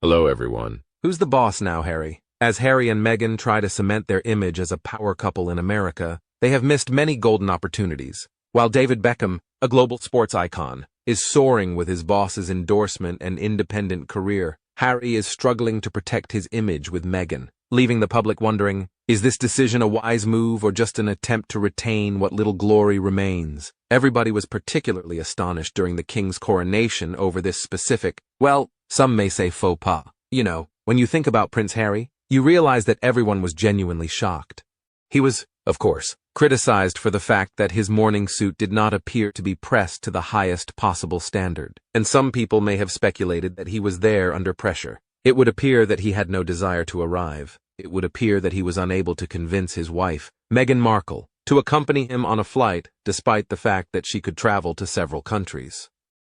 Hello, everyone. Who's the boss now, Harry? As Harry and Meghan try to cement their image as a power couple in America, they have missed many golden opportunities. While David Beckham, a global sports icon, is soaring with his boss's endorsement and independent career, Harry is struggling to protect his image with Meghan, leaving the public wondering, is this decision a wise move or just an attempt to retain what little glory remains? Everybody was particularly astonished during the king's coronation over this specific, well, some may say faux pas. You know, when you think about Prince Harry, you realize that everyone was genuinely shocked. He was, of course, criticized for the fact that his morning suit did not appear to be pressed to the highest possible standard, and some people may have speculated that he was there under pressure. It would appear that he had no desire to arrive. It would appear that he was unable to convince his wife, Meghan Markle, to accompany him on a flight despite the fact that she could travel to several countries.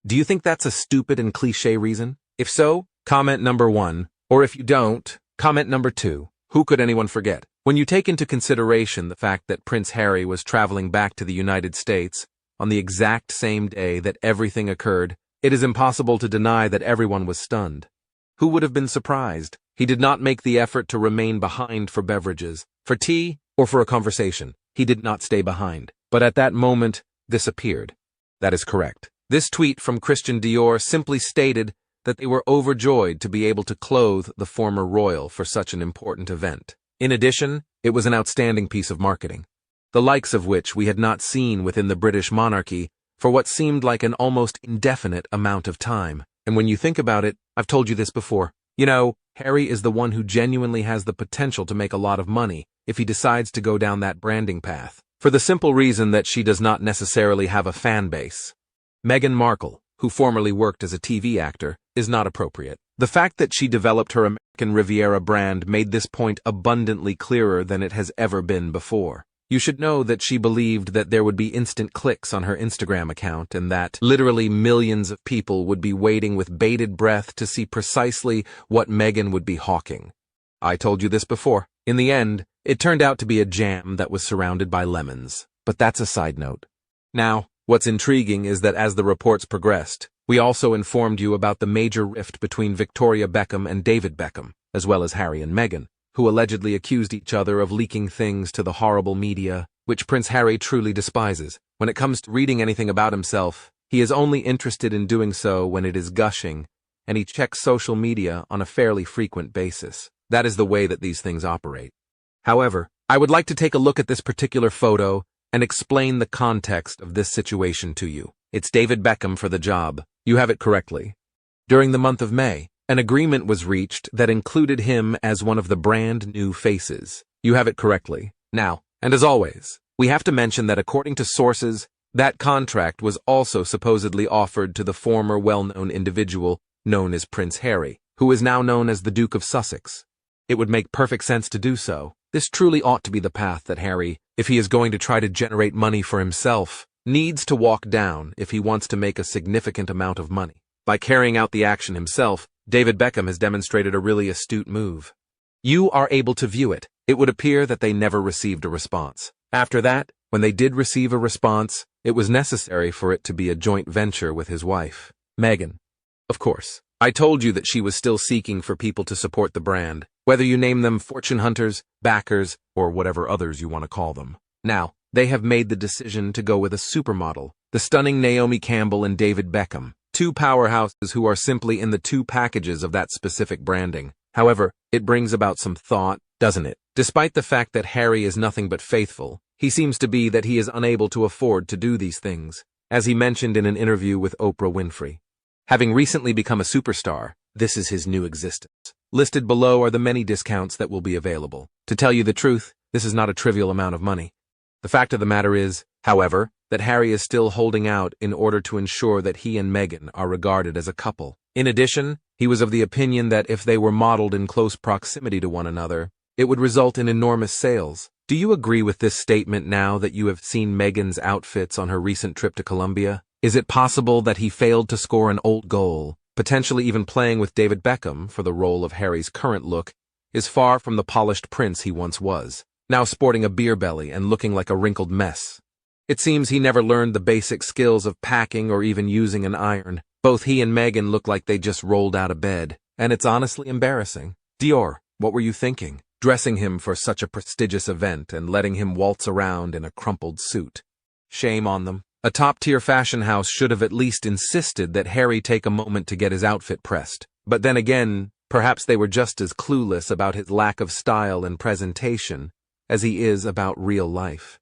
Do you think that's a stupid and cliché reason? If so, comment number 1, or if you don't, comment number 2. Who could anyone forget? When you take into consideration the fact that Prince Harry was traveling back to the United States on the exact same day that everything occurred, it is impossible to deny that everyone was stunned. Who would have been surprised? He did not make the effort to remain behind for beverages, for tea, or for a conversation. He did not stay behind. But at that moment, this appeared. That is correct. This tweet from Christian Dior simply stated that they were overjoyed to be able to clothe the former royal for such an important event. In addition, it was an outstanding piece of marketing, the likes of which we had not seen within the British monarchy for what seemed like an almost indefinite amount of time. And when you think about it, I've told you this before. You know, Harry is the one who genuinely has the potential to make a lot of money if he decides to go down that branding path, for the simple reason that she does not necessarily have a fan base. Meghan Markle, who formerly worked as a TV actor, is not appropriate. The fact that she developed her American Riviera brand made this point abundantly clearer than it has ever been before. You should know that she believed that there would be instant clicks on her Instagram account and that literally millions of people would be waiting with bated breath to see precisely what Meghan would be hawking. I told you this before. In the end, it turned out to be a jam that was surrounded by lemons. But that's a side note. Now, what's intriguing is that as the reports progressed, we also informed you about the major rift between Victoria Beckham and David Beckham, as well as Harry and Meghan, who allegedly accused each other of leaking things to the horrible media, which Prince Harry truly despises. When it comes to reading anything about himself, he is only interested in doing so when it is gushing, and he checks social media on a fairly frequent basis. That is the way that these things operate. However, I would like to take a look at this particular photo and explain the context of this situation to you. It's David Beckham for the job. You have it correctly. During the month of May, an agreement was reached that included him as one of the brand new faces. You have it correctly. Now, and as always, we have to mention that according to sources, that contract was also supposedly offered to the former well-known individual known as Prince Harry, who is now known as the Duke of Sussex. It would make perfect sense to do so. This truly ought to be the path that Harry, if he is going to try to generate money for himself, needs to walk down if he wants to make a significant amount of money. By carrying out the action himself, David Beckham has demonstrated a really astute move. You are able to view it. It would appear that they never received a response. After that, when they did receive a response, it was necessary for it to be a joint venture with his wife, Meghan. Of course, I told you that she was still seeking for people to support the brand, whether you name them fortune hunters, backers, or whatever others you want to call them. Now, they have made the decision to go with a supermodel, the stunning Naomi Campbell and David Beckham, two powerhouses who are simply in the two packages of that specific branding. However, it brings about some thought, doesn't it? Despite the fact that Harry is nothing but faithful, he seems to be that he is unable to afford to do these things, as he mentioned in an interview with Oprah Winfrey. Having recently become a superstar, this is his new existence. Listed below are the many discounts that will be available. To tell you the truth, this is not a trivial amount of money. The fact of the matter is, however, that Harry is still holding out in order to ensure that he and Meghan are regarded as a couple. In addition, he was of the opinion that if they were modeled in close proximity to one another, it would result in enormous sales. Do you agree with this statement now that you have seen Meghan's outfits on her recent trip to Colombia? Is it possible that he failed to score an old goal, potentially even playing with David Beckham for the role of Harry's current look, is far from the polished prince he once was, now sporting a beer belly and looking like a wrinkled mess? It seems he never learned the basic skills of packing or even using an iron. Both he and Meghan look like they just rolled out of bed. and it's honestly embarrassing. Dior, what were you thinking? Dressing him for such a prestigious event and letting him waltz around in a crumpled suit. Shame on them. A top-tier fashion house should have at least insisted that Harry take a moment to get his outfit pressed. But then again, perhaps they were just as clueless about his lack of style and presentation as he is about real life.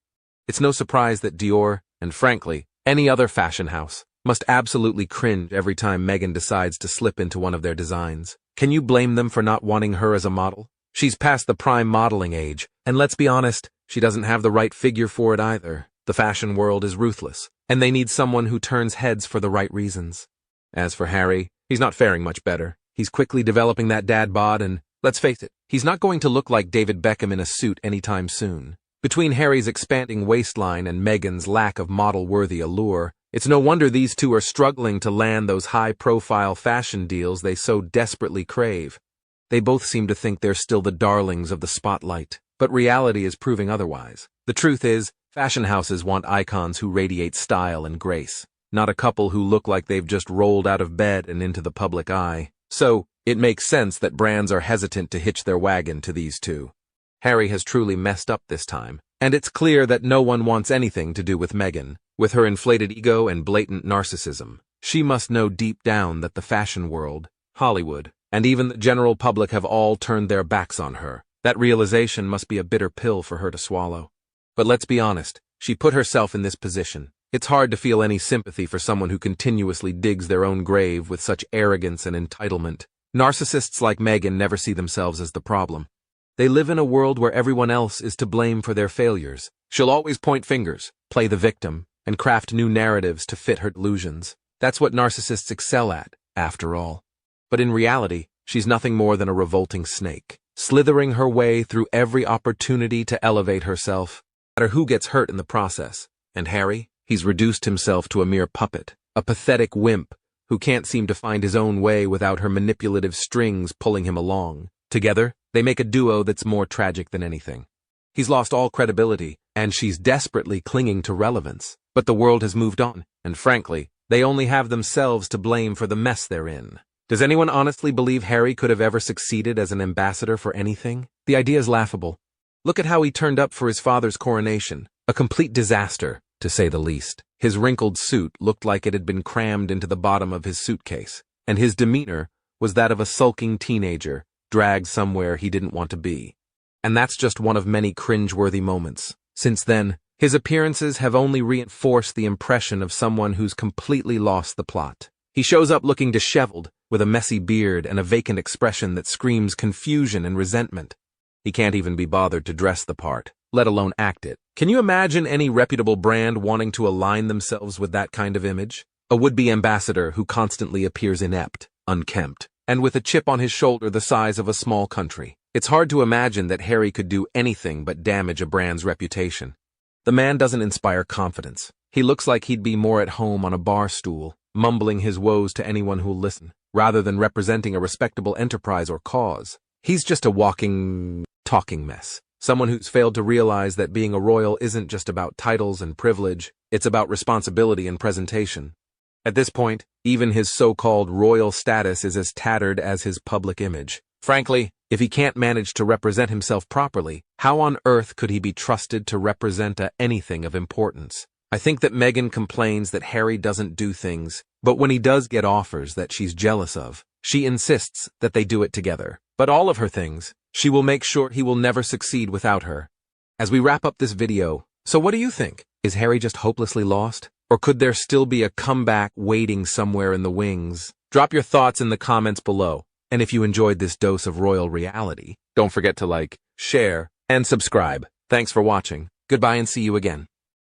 It's no surprise that Dior, and frankly, any other fashion house, must absolutely cringe every time Meghan decides to slip into one of their designs. Can you blame them for not wanting her as a model? She's past the prime modeling age, and let's be honest, she doesn't have the right figure for it either. The fashion world is ruthless, and they need someone who turns heads for the right reasons. As for Harry, he's not faring much better. He's quickly developing that dad bod, and let's face it, he's not going to look like David Beckham in a suit anytime soon. Between Harry's expanding waistline and Meghan's lack of model-worthy allure, it's no wonder these two are struggling to land those high-profile fashion deals they so desperately crave. They both seem to think they're still the darlings of the spotlight, but reality is proving otherwise. The truth is, fashion houses want icons who radiate style and grace, not a couple who look like they've just rolled out of bed and into the public eye. So, it makes sense that brands are hesitant to hitch their wagon to these two. Harry has truly messed up this time, and it's clear that no one wants anything to do with Meghan. With her inflated ego and blatant narcissism, she must know deep down that the fashion world, Hollywood, and even the general public have all turned their backs on her. That realization must be a bitter pill for her to swallow. But let's be honest, she put herself in this position. It's hard to feel any sympathy for someone who continuously digs their own grave with such arrogance and entitlement. Narcissists like Meghan never see themselves as the problem. They live in a world where everyone else is to blame for their failures. She'll always point fingers, play the victim, and craft new narratives to fit her delusions. That's what narcissists excel at, after all. But in reality, she's nothing more than a revolting snake, slithering her way through every opportunity to elevate herself, no matter who gets hurt in the process. And Harry? He's reduced himself to a mere puppet, a pathetic wimp who can't seem to find his own way without her manipulative strings pulling him along. Together, they make a duo that's more tragic than anything. He's lost all credibility, and she's desperately clinging to relevance. But the world has moved on, and frankly, they only have themselves to blame for the mess they're in. Does anyone honestly believe Harry could have ever succeeded as an ambassador for anything? The idea is laughable. Look at how he turned up for his father's coronation. A complete disaster, to say the least. His wrinkled suit looked like it had been crammed into the bottom of his suitcase, and his demeanor was that of a sulking teenager, dragged somewhere he didn't want to be. And that's just one of many cringe-worthy moments. Since then, his appearances have only reinforced the impression of someone who's completely lost the plot. He shows up looking disheveled, with a messy beard and a vacant expression that screams confusion and resentment. He can't even be bothered to dress the part, let alone act it. Can you imagine any reputable brand wanting to align themselves with that kind of image? A would-be ambassador who constantly appears inept, unkempt, and with a chip on his shoulder the size of a small country. It's hard to imagine that Harry could do anything but damage a brand's reputation. The man doesn't inspire confidence. He looks like he'd be more at home on a bar stool, mumbling his woes to anyone who'll listen, rather than representing a respectable enterprise or cause. He's just a walking, talking mess. Someone who's failed to realize that being a royal isn't just about titles and privilege, it's about responsibility and presentation. At this point, even his so-called royal status is as tattered as his public image. Frankly, if he can't manage to represent himself properly, how on earth could he be trusted to represent anything of importance? I think that Meghan complains that Harry doesn't do things, but when he does get offers that she's jealous of, she insists that they do it together. But all of her things, she will make sure he will never succeed without her. As we wrap up this video, so what do you think? Is Harry just hopelessly lost? Or could there still be a comeback waiting somewhere in the wings? Drop your thoughts in the comments below. And if you enjoyed this dose of royal reality, don't forget to like, share, and subscribe. Thanks for watching. Goodbye and see you again.